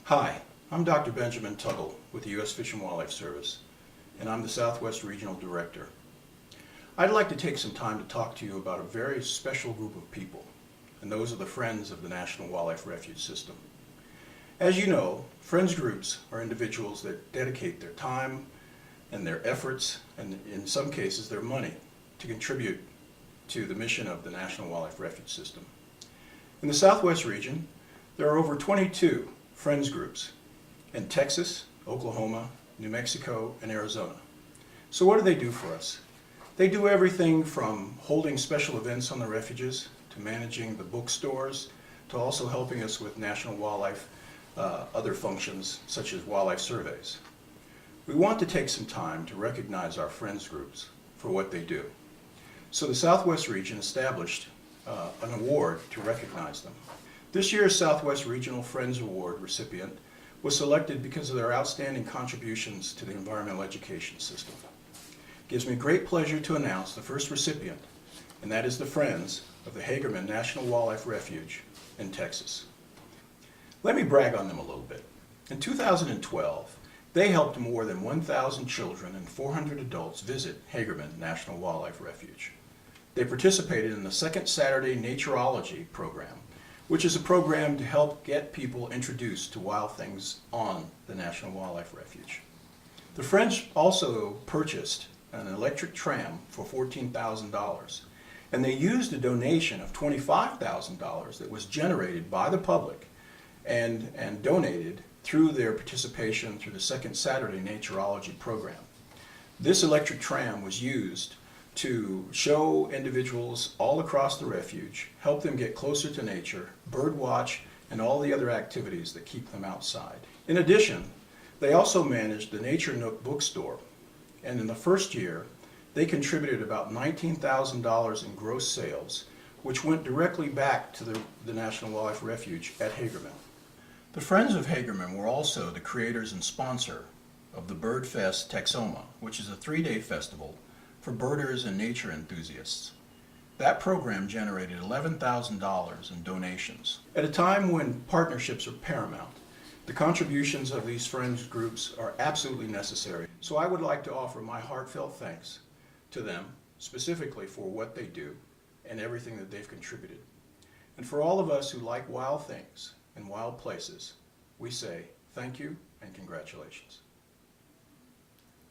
Hi, I'm Dr. Benjamin Tuggle with the U.S. Fish and Wildlife Service, and I'm the Southwest Regional Director. I'd like to take some time to talk to you about a very special group of people, and those are the Friends of the National Wildlife Refuge System. As you know, Friends groups are individuals that dedicate their time and their efforts, and in some cases their money, to contribute to the mission of the National Wildlife Refuge System. In the Southwest region, there are over 22 Friends groups in Texas, Oklahoma, New Mexico, and Arizona. So what do they do for us? They do everything from holding special events on the refuges, to managing the bookstores, to also helping us with national wildlife, other functions such as wildlife surveys. We want to take some time to recognize our Friends groups for what they do. So the Southwest region established an award to recognize them. This year's Southwest Regional Friends Award recipient was selected because of their outstanding contributions to the environmental education system. It gives me great pleasure to announce the first recipient, and that is the Friends of the Hagerman National Wildlife Refuge in Texas. Let me brag on them a little bit. In 2012, they helped more than 1,000 children and 400 adults visit Hagerman National Wildlife Refuge. They participated in the Second Saturday Naturology program, which is a program to help get people introduced to wild things on the National Wildlife Refuge. The Friends also purchased an electric tram for $14,000, and they used a donation of $25,000 that was generated by the public and donated through their participation through the Second Saturday Naturology program. This electric tram was used to show individuals all across the refuge, help them get closer to nature, bird watch, and all the other activities that keep them outside. In addition, they also managed the Nature Nook bookstore, and in the first year, they contributed about $19,000 in gross sales, which went directly back to the National Wildlife Refuge at Hagerman. The Friends of Hagerman were also the creators and sponsor of the Bird Fest Texoma, which is a 3-day festival for birders and nature enthusiasts. That program generated $11,000 in donations. At a time when partnerships are paramount, the contributions of these Friends groups are absolutely necessary. So I would like to offer my heartfelt thanks to them, specifically for what they do and everything that they've contributed. And for all of us who like wild things and wild places, we say thank you and congratulations.